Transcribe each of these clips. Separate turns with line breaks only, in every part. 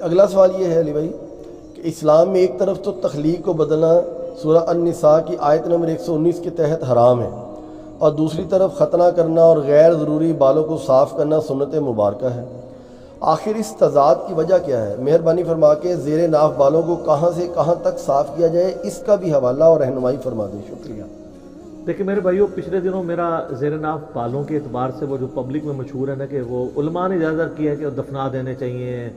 اگلا سوال یہ ہے علی بھائی کہ اسلام میں ایک طرف تو تخلیق کو بدلنا سورہ النساء کی آیت نمبر 119 کے تحت حرام ہے، اور دوسری طرف ختنہ کرنا اور غیر ضروری بالوں کو صاف کرنا سنت مبارکہ ہے۔ آخر اس تضاد کی وجہ کیا ہے؟ مہربانی فرما کے زیر ناف بالوں کو کہاں سے کہاں تک صاف کیا جائے، اس کا بھی حوالہ اور رہنمائی فرما دیں، شکریہ۔
دیکھیں میرے بھائیو، پچھلے دنوں میرا زیر ناف بالوں کے اعتبار سے وہ جو پبلک میں مشہور ہے نا کہ وہ علماء نے اجازت کی ہے کہ دفنا دینے چاہیے،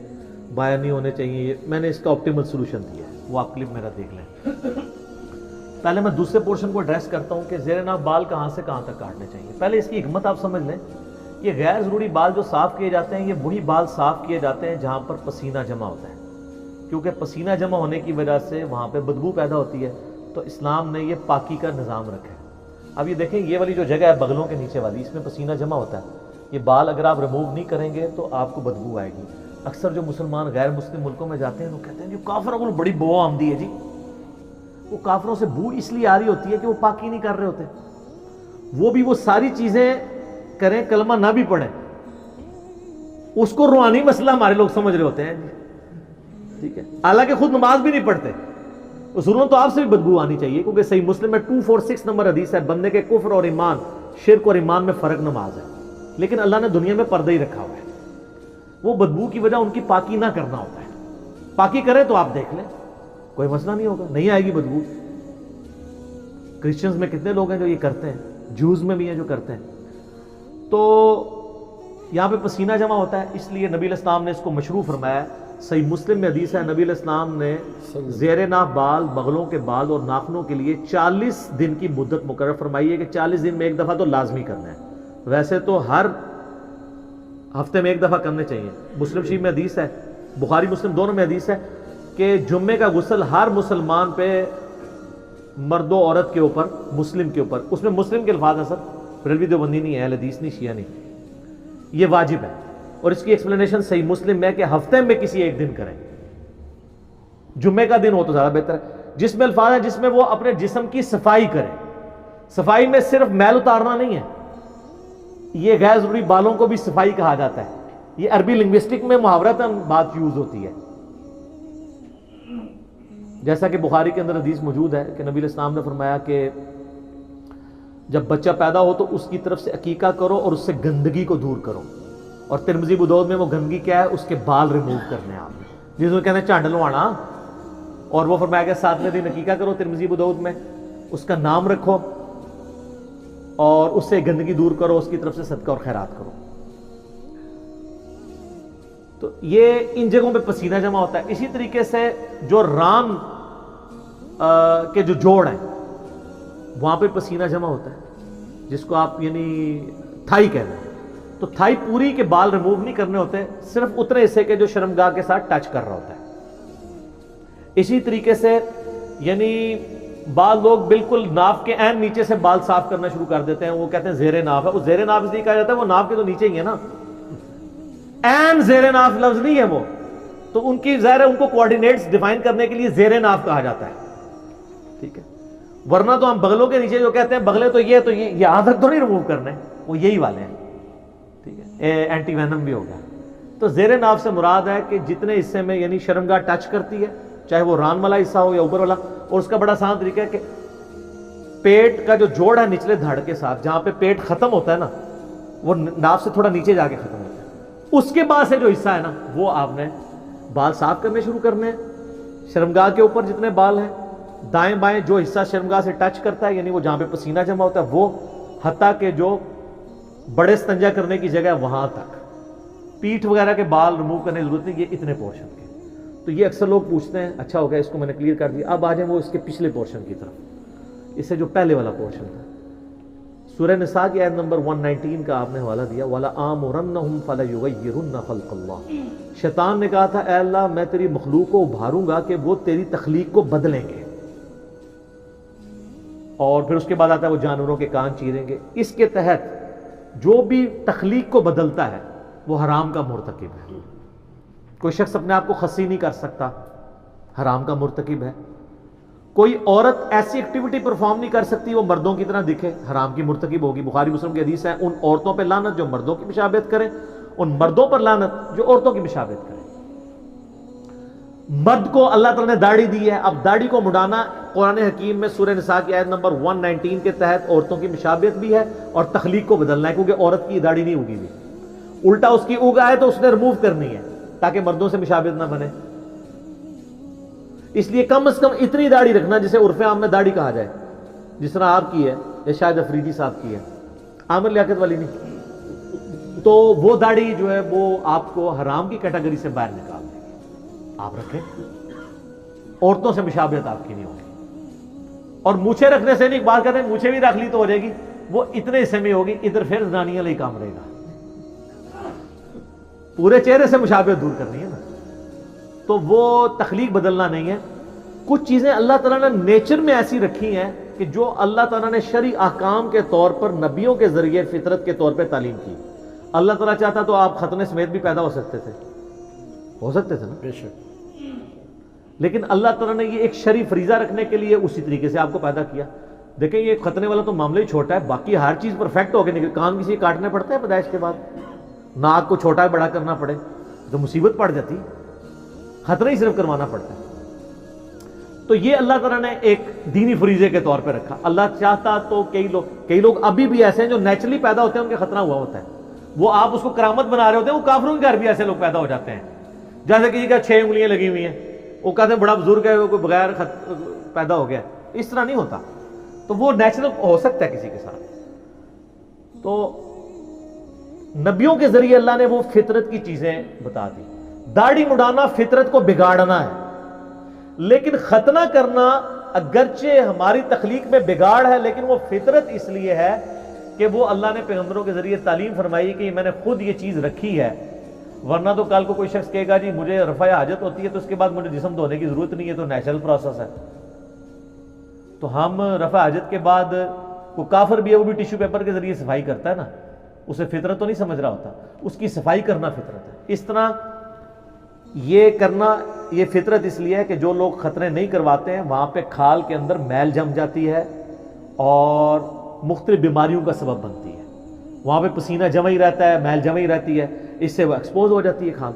بایا نہیں ہونے چاہیے، میں نے اس کا آپٹیمل سولوشن دیا ہے، وہ آپ کلپ میرا دیکھ لیں۔ پہلے میں دوسرے پورشن کو ایڈریس کرتا ہوں کہ زیر ناف بال کہاں سے کہاں تک کاٹنے چاہیے۔ پہلے اس کی حکمت آپ سمجھ لیں، یہ غیر ضروری بال جو صاف کیے جاتے ہیں، یہ وہی بال صاف کیے جاتے ہیں جہاں پر پسینہ جمع ہوتا ہے، کیونکہ پسینہ جمع ہونے کی وجہ سے وہاں پہ بدبو پیدا ہوتی ہے، تو اسلام نے یہ پاکی کا نظام رکھا ہے۔ اب یہ دیکھیں، یہ والی جو جگہ ہے بغلوں کے نیچے والی، اس میں پسینہ جمع ہوتا ہے، یہ بال اگر آپ ریموو نہیں کریں گے تو آپ کو بدبو آئے گی۔ اکثر جو مسلمان غیر مسلم ملکوں میں جاتے ہیں تو کہتے ہیں جو کافروں کو بڑی بو آمدی ہے جی، وہ کافروں سے بو اس لیے آ رہی ہوتی ہے کہ وہ پاکی نہیں کر رہے ہوتے، وہ بھی وہ ساری چیزیں کریں، کلمہ نہ بھی پڑھیں، اس کو روحانی مسئلہ ہمارے لوگ سمجھ رہے ہوتے ہیں جی، ٹھیک ہے، حالانکہ خود نماز بھی نہیں پڑھتے۔ اصولوں تو آپ سے بھی بدبو آنی چاہیے، کیونکہ صحیح مسلم میں 246 نمبر حدیث ہے، بندے کے کفر اور ایمان، شرک اور ایمان میں فرق نماز ہے، لیکن اللہ نے دنیا میں پردہ ہی رکھا ہوا ہے، وہ بدبو کی وجہ ان کی پاکی نہ کرنا ہوتا ہے۔ پاکی کریں تو آپ دیکھ لیں، کوئی مسئلہ نہیں ہوگا، نہیں آئے گی بدبو۔ کرسچنز میں کتنے لوگ ہیں جو یہ کرتے ہیں، جوز میں بھی ہیں جو کرتے ہیں۔ تو یہاں پہ پسینہ جمع ہوتا ہے، اس لیے نبی علیہ السلام نے اس کو مشروع فرمایا۔ صحیح مسلم میں حدیث ہے، نبی علیہ السلام نے زیر ناف بال، بغلوں کے بال اور ناخنوں کے لیے 40 دن کی مدت مقرر فرمائی ہے کہ 40 دن میں ایک دفعہ تو لازمی کرنا ہے، ویسے تو ہر ہفتے میں ایک دفعہ کرنے چاہیے۔ مسلم شریف میں حدیث ہے، بخاری مسلم دونوں میں حدیث ہے کہ جمعے کا غسل ہر مسلمان پہ، مرد و عورت کے اوپر، مسلم کے اوپر، اس میں مسلم کے الفاظ ہیں سر، بریلوی دیوبندی نہیں ہے، اہل حدیث نہیں، شیعہ نہیں، یہ واجب ہے۔ اور اس کی ایکسپلینیشن صحیح مسلم میں کہ ہفتے میں کسی ایک دن کریں، جمعے کا دن ہو تو زیادہ بہتر ہے، جس میں الفاظ ہیں جس میں وہ اپنے جسم کی صفائی کریں۔ صفائی میں صرف میل اتارنا نہیں ہے، یہ غیر ضروری بالوں کو بھی صفائی کہا جاتا ہے، یہ عربی لنگوسٹک میں محاورتاً بات یوز ہوتی ہے، جیسا کہ بخاری کے اندر حدیث موجود ہے کہ نبی علیہ السلام نے فرمایا کہ جب بچہ پیدا ہو تو اس کی طرف سے عقیقہ کرو اور اس سے گندگی کو دور کرو، اور ترمذی ابو داؤد میں وہ گندگی کیا ہے؟ اس کے بال ریموو کرنے ہیں آپ، جس کو کہتے ہیں چانڈ لوانا، اور وہ فرمایا کہ 7ویں دن عقیقہ کرو، ترمذی ابو داؤد میں، اس کا نام رکھو اور اس سے گندگی دور کرو، اس کی طرف سے صدقہ اور خیرات کرو۔ تو یہ ان جگہوں پہ پسینہ جمع ہوتا ہے۔ اسی طریقے سے جو ران کے جو جوڑ ہیں وہاں پہ پسینہ جمع ہوتا ہے، جس کو آپ یعنی تھائی کہتے ہیں، تو تھائی پوری کے بال ریموو نہیں کرنے ہوتے، صرف اتنے حصے کے جو شرمگاہ کے ساتھ ٹچ کر رہا ہوتا ہے۔ اسی طریقے سے یعنی بعض لوگ بالکل ناف کے عین نیچے سے بال صاف کرنا شروع کر دیتے ہیں، وہ کہتے ہیں زیر ناف ہے، وہ زیر ناف اس لیے کہا جاتا ہے وہ ناف کے تو نیچے ہی ہے نا، عین زیر ناف لفظ نہیں ہے وہ، تو ان کی ظاہر ہے ان کو کوارڈینیٹس ڈیفائن کرنے کے لیے زیر ناف کہا جاتا ہے، ٹھیک ہے، ورنہ تو ہم بغلوں کے نیچے جو کہتے ہیں بغلے تو یہ یہاں تک تو نہیں ریموو کرنے، وہ یہی والے ہیں، ٹھیک ہے، اینٹی وینم بھی ہوگا۔ تو زیر ناف سے مراد ہے کہ جتنے حصے میں یعنی شرمگاہ ٹچ کرتی ہے، چاہے وہ ران والا حصہ ہو یا اوپر والا، اور اس کا بڑا آسان طریقہ ہے کہ پیٹ کا جو جوڑ ہے نچلے دھڑ کے ساتھ، جہاں پہ پیٹ ختم ہوتا ہے نا، وہ ناف سے تھوڑا نیچے جا کے ختم ہوتا ہے، اس کے بعد سے جو حصہ ہے نا وہ آپ نے بال صاف کرنے شروع کرنے ہیں۔ شرمگاہ کے اوپر جتنے بال ہیں، دائیں بائیں جو حصہ شرمگاہ سے ٹچ کرتا ہے یعنی وہ جہاں پہ پسینہ جمع ہوتا ہے وہ، حتیٰ کہ جو بڑے استنجا کرنے کی جگہ ہے وہاں تک، پیٹھ وغیرہ کے بال ریموو کرنے کی ضرورت نہیں، یہ اتنے پورشن کے۔ تو یہ اکثر لوگ پوچھتے ہیں، اچھا ہو گیا اس کو میں نے کلیئر کر دیا، اب آ جائیں وہ اس کے پچھلے پورشن کی طرف، اس سے جو پہلے والا پورشن تھا، سورہ نساء کی آیت نمبر 119 کا آپ نے حوالہ دیا، وَلَآمُرَنَّهُمْ فَلَيُغَيِّرُنَّ خَلْقَ اللَّهِ، شیطان نے کہا تھا اے اللہ میں تیری مخلوق کو ابھاروں گا کہ وہ تیری تخلیق کو بدلیں گے، اور پھر اس کے بعد آتا ہے وہ جانوروں کے کان چیریں گے۔ اس کے تحت جو بھی تخلیق کو بدلتا ہے وہ حرام کا مرتکب ہے۔ کوئی شخص اپنے آپ کو خصی نہیں کر سکتا، حرام کا مرتکب ہے۔ کوئی عورت ایسی ایکٹیویٹی پرفارم نہیں کر سکتی وہ مردوں کی طرح دکھے، حرام کی مرتکب ہوگی۔ بخاری مسلم کی حدیث ہے ان عورتوں پہ لعنت جو مردوں کی مشابہت کریں، ان مردوں پر لعنت جو عورتوں کی مشابہت کریں. مرد کو اللہ تعالیٰ نے داڑھی دی ہے، اب داڑھی کو مڈانا قرآن حکیم میں سورہ نساء کی آیت نمبر 119 کے تحت عورتوں کی مشابہت بھی ہے اور تخلیق کو بدلنا ہے، کیونکہ عورت کی داڑھی نہیں اگی ہوئی، الٹا اس کی اگا ہے تو اس نے ریموو کرنی ہے تاکہ مردوں سے مشابہت نہ بنے. اس لیے کم از کم اتنی داڑھی رکھنا جسے عرف عام میں داڑھی کہا جائے، جس طرح آپ کی ہے یا شاید افریدی صاحب کی ہے، عامر لیاقت والی نہیں. تو وہ داڑھی جو ہے وہ آپ کو حرام کی کیٹیگری سے باہر نکال دے گی. آپ رکھیں، عورتوں سے مشابہت آپ کی نہیں ہوگی. اور مونچھیں رکھنے سے نہیں، بات کرتے ہیں مونچھیں بھی رکھ لی تو ہو جائے گی، وہ اتنے حصے میں ہوگی، ادھر پھر زانیہ لئی کام رہے گا. پورے چہرے سے مشابہت دور کرنی ہے نا. تو وہ تخلیق بدلنا نہیں ہے. کچھ چیزیں اللہ تعالیٰ نے نیچر میں ایسی رکھی ہیں کہ جو اللہ تعالیٰ نے شرعی احکام کے طور پر نبیوں کے ذریعے فطرت کے طور پہ تعلیم کی. اللہ تعالیٰ چاہتا تو آپ ختنے سمیت بھی پیدا ہو سکتے تھے نا،
بے شک.
لیکن اللہ تعالیٰ نے یہ ایک شرعی فریضہ رکھنے کے لیے اسی طریقے سے آپ کو پیدا کیا. دیکھیں یہ ختنے والا تو معاملہ ہی چھوٹا ہے، باقی ہر چیز پرفیکٹ ہو کے نکل. کان کسی کاٹنے پڑتے ہیں پیدائش کے بعد، ناک کو چھوٹا بڑا کرنا پڑے تو مصیبت پڑ جاتی، ختنہ ہی صرف کروانا پڑتا ہے. تو یہ اللہ تعالیٰ نے ایک دینی فریضے کے طور پہ رکھا. اللہ چاہتا تو کئی لوگ ابھی بھی ایسے ہیں جو نیچرلی پیدا ہوتے ہیں، ان کے ختنہ ہوا ہوتا ہے، وہ آپ اس کو کرامت بنا رہے ہوتے ہیں. وہ کافروں کے گھر بھی ایسے لوگ پیدا ہو جاتے ہیں، جیسے کسی کا 6 انگلیاں لگی ہوئی ہیں، وہ کہتے ہیں بڑا بزرگ ہے، وہ کوئی بغیر پیدا ہو گیا. اس طرح نہیں ہوتا. تو وہ نیچرل ہو سکتا ہے کسی کے ساتھ. تو نبیوں کے ذریعے اللہ نے وہ فطرت کی چیزیں بتا دی. داڑھی مڈانا فطرت کو بگاڑنا ہے، لیکن ختنہ کرنا اگرچہ ہماری تخلیق میں بگاڑ ہے، لیکن وہ فطرت اس لیے ہے کہ وہ اللہ نے پیغمبروں کے ذریعے تعلیم فرمائی کہ میں نے خود یہ چیز رکھی ہے. ورنہ تو کل کو کوئی شخص کہے گا جی مجھے رفع حاجت ہوتی ہے تو اس کے بعد مجھے جسم دھونے کی ضرورت نہیں ہے، تو نیچرل پروسیس ہے. تو ہم رفع حاجت کے بعد کوئی کافر بھی ہے، وہ بھی ٹیشو پیپر کے ذریعے صفائی کرتا ہے نا، اسے فطرت تو نہیں سمجھ رہا ہوتا، اس کی صفائی کرنا فطرت ہے. اس طرح یہ کرنا یہ فطرت اس لیے ہے کہ جو لوگ ختنے نہیں کرواتے ہیں وہاں پہ کھال کے اندر میل جم جاتی ہے اور مختلف بیماریوں کا سبب بنتی ہے. وہاں پہ پسینہ جمع ہی رہتا ہے، میل جمع ہی رہتی ہے، اس سے وہ ایکسپوز ہو جاتی ہے کھال.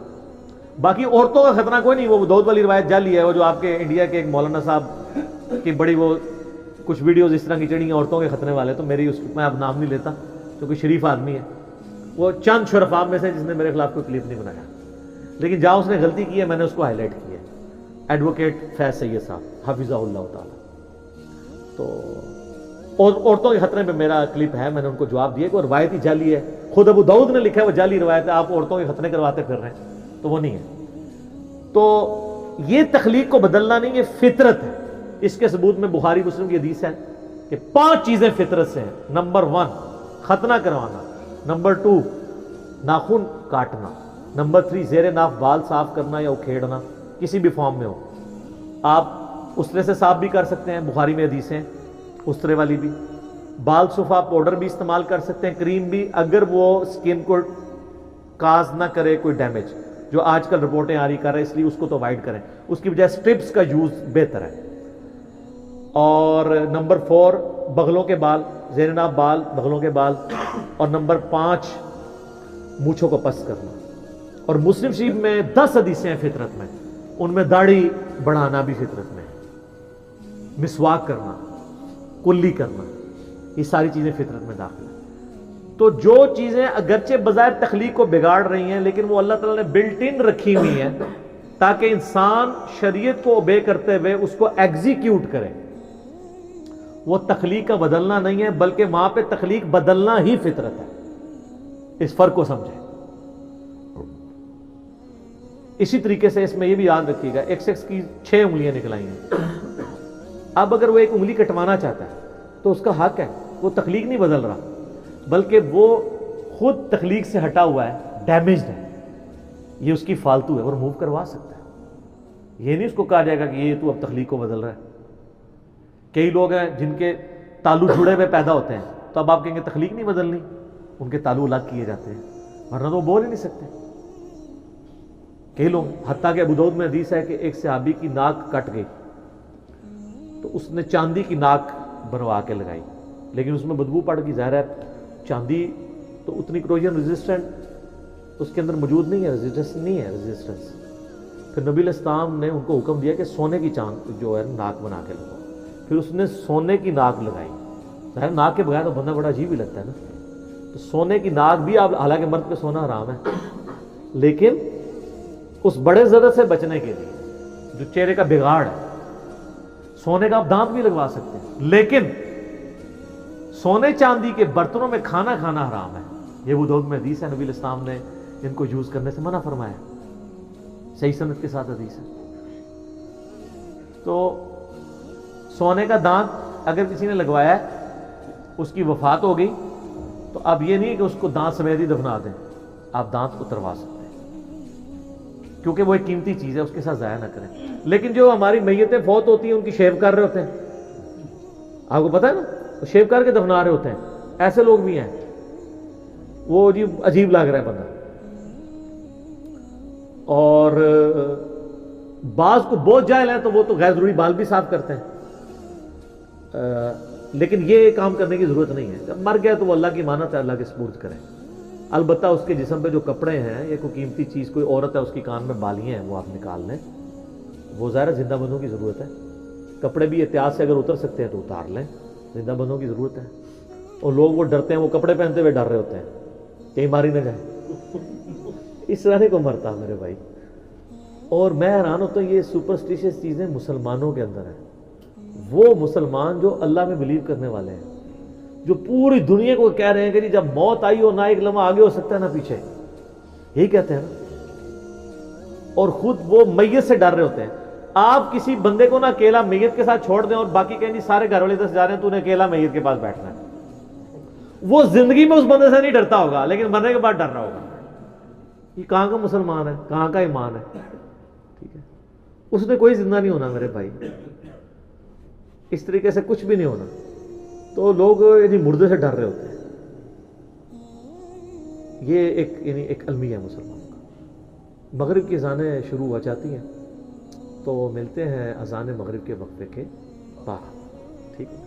باقی عورتوں کا خطرہ کوئی نہیں. وہ دودھ والی روایت جعلی ہے، وہ جو آپ کے انڈیا کے ایک مولانا صاحب کی بڑی وہ کچھ ویڈیوز اس طرح کی چڑھی ہیں عورتوں کے ختنے والے. تو میری میں اب نام نہیں لیتا، جو کوئی شریف آدمی ہے، وہ چند شرفاء میں سے جس نے میرے خلاف کوئی کلپ نہیں بنایا، لیکن جہاں اس نے غلطی کی ہے میں نے اس کو ہائی لائٹ کی ہے. ایڈوکیٹ فیض سید صاحب حفظہ اللہ تعالی. تو عورتوں کے خطرے میں میرا کلپ ہے، میں نے ان کو جواب دیا کہ وہ روایت ہی جعلی ہے. خود ابو داؤد نے لکھا ہے وہ جعلی روایت ہے، آپ عورتوں کے ختنے کرواتے پھر رہے ہیں، تو وہ نہیں ہے. تو یہ تخلیق کو بدلنا نہیں، یہ فطرت ہے. اس کے ثبوت میں بخاری مسلم کی حدیث ہے کہ 5 چیزیں فطرت سے ہیں. نمبر 1 ختنہ کروانا، نمبر 2 ناخن کاٹنا، نمبر 3 زیر ناف بال صاف کرنا یا اکھیڑنا کسی بھی فارم میں ہو. آپ اسرے سے صاف بھی کر سکتے ہیں، بخاری میں حدیث ہیں اسرے والی بھی. بال صفا پاؤڈر بھی استعمال کر سکتے ہیں، کریم بھی، اگر وہ سکن کو کاز نہ کرے کوئی ڈیمیج، جو آج کل رپورٹیں آ رہی کر رہے ہیں، اس لیے اس کو تو اوائڈ کریں. اس کی بجائے سٹرپس کا یوز بہتر ہے. اور نمبر 4 بغلوں کے بال، زیر ناف بال، بغلوں کے بال. اور نمبر 5 مونچھوں کو پس کرنا. اور مسلم شریف میں 10 حدیثیں ہیں فطرت میں، ان میں داڑھی بڑھانا بھی فطرت میں ہے، مسواک کرنا، کلی کرنا، یہ ساری چیزیں فطرت میں داخل ہیں. تو جو چیزیں اگرچہ بظاہر تخلیق کو بگاڑ رہی ہیں، لیکن وہ اللہ تعالیٰ نے بلٹ ان رکھی ہوئی ہیں تاکہ انسان شریعت کو اوبے کرتے ہوئے اس کو ایگزیکیوٹ کرے. وہ تخلیق کا بدلنا نہیں ہے، بلکہ وہاں پہ تخلیق بدلنا ہی فطرت ہے. اس فرق کو سمجھیں. اسی طریقے سے اس میں یہ بھی یاد رکھیے گا، ایک شخص کی 6 انگلیاں نکلائی ہیں. اب اگر وہ ایک انگلی کٹوانا چاہتا ہے تو اس کا حق ہے، وہ تخلیق نہیں بدل رہا، بلکہ وہ خود تخلیق سے ہٹا ہوا ہے، ڈیمیجڈ ہے، یہ اس کی فالتو ہے، وہ ریموو کروا سکتا ہے. یہ نہیں اس کو کہا جائے گا کہ یہ تو اب تخلیق کو بدل رہا ہے. کئی لوگ ہیں جن کے تالو جڑے ہوئے پیدا ہوتے ہیں، تو اب آپ کہیں گے تخلیق نہیں بدلنی، ان کے تالو الگ کیے جاتے ہیں، ورنہ تو وہ بول ہی نہیں سکتے. کئی لوگ، حتیٰ کہ ابو داؤد میں حدیث ہے کہ ایک صحابی کی ناک کٹ گئی تو اس نے چاندی کی ناک بنوا کے لگائی، لیکن اس میں بدبو پڑ گئی. ظاہر ہے چاندی تو اتنی کروجن ریزسٹنٹ اس کے اندر موجود نہیں ہے، ریزسٹنس نہیں ہے، ریزسٹنس. پھر نبی علیہ السلام نے ان کو حکم دیا کہ سونے کی چاند جو ہے ناک بنا کے لگاؤ. پھر اس نے سونے کی ناک لگائی. ظاہر ناک کے بغیر تو بندہ بڑا عجیب ہی لگتا ہے نا. تو سونے کی ناک بھی آپ، حالانکہ مرد پہ سونا حرام ہے، لیکن اس بڑے زدہ سے بچنے کے لیے جو چہرے کا بگاڑ ہے، سونے کا آپ دانت بھی لگوا سکتے ہیں، لیکن سونے چاندی کے برتنوں میں کھانا کھانا حرام ہے. یہ ابو داؤد میں حدیث ہے، نبی علیہ السلام نے ان کو یوز کرنے سے منع فرمایا، صحیح سند کے ساتھ حدیث ہے. تو سونے کا دانت اگر کسی نے لگوایا ہے، اس کی وفات ہو گئی، تو اب یہ نہیں کہ اس کو دانت سمیت ہی دفنا دیں، آپ دانت اتروا سکتے ہیں، کیونکہ وہ ایک قیمتی چیز ہے، اس کے ساتھ ضائع نہ کریں. لیکن جو ہماری میتیں فوت ہوتی ہیں ان کی شیو کر رہے ہوتے ہیں، آپ کو پتہ ہے نا، شیو کر کے دفنا رہے ہوتے ہیں. ایسے لوگ بھی ہیں، وہ جی عجیب لگ رہا ہے بندہ. اور بعض کو بہت جاہل ہیں تو وہ تو غیر ضروری بال بھی صاف کرتے ہیں، لیکن یہ کام کرنے کی ضرورت نہیں ہے. جب مر گیا تو وہ اللہ کی امانت ہے، اللہ کے سپرد کریں. البتہ اس کے جسم پہ جو کپڑے ہیں یا کوئی قیمتی چیز، کوئی عورت ہے اس کی کان میں بالیاں ہیں، وہ آپ نکال لیں. وہ ظاہر زندہ بندوں کی ضرورت ہے. کپڑے بھی احتیاط سے اگر اتر سکتے ہیں تو اتار لیں، زندہ بندوں کی ضرورت ہے. اور لوگ وہ ڈرتے ہیں، وہ کپڑے پہنتے ہوئے ڈر رہے ہوتے ہیں کہیں ماری نہ جائے. اس طرح کو مرتا میرے بھائی. اور میں حیران ہوتا ہوں، یہ سپرسٹیشس چیزیں مسلمانوں کے اندر ہیں. وہ مسلمان جو اللہ میں بلیو کرنے والے ہیں، جو پوری دنیا کو کہہ رہے ہیں کہ جی جب موت آئی ہو نہ ایک لمحہ آگے ہو سکتا ہے نہ پیچھے، یہی کہتے ہیں نا. اور خود وہ میت سے ڈر رہے ہوتے ہیں. آپ کسی بندے کو نہ اکیلا میت کے ساتھ چھوڑ دیں اور باقی کہیں جی سارے گھر والے دس جا رہے ہیں، تو انہیں اکیلا میت کے پاس بیٹھنا ہے. وہ زندگی میں اس بندے سے نہیں ڈرتا ہوگا، لیکن مرنے کے بعد ڈر رہا ہوگا. یہ کہاں کا مسلمان ہے، کہاں کا ایمان ہے؟ ٹھیک ہے، اس نے کوئی زندہ نہیں ہونا میرے بھائی، اس طریقے سے کچھ بھی نہیں ہونا. تو لوگ یعنی مردے سے ڈر رہے ہوتے ہیں. یہ ایک یعنی ایک المیہ ہے مسلمانوں کا. مغرب کی اذانیں شروع ہو جاتی ہیں، تو ملتے ہیں اذان مغرب کے وقفے کے بعد. ٹھیک ہے.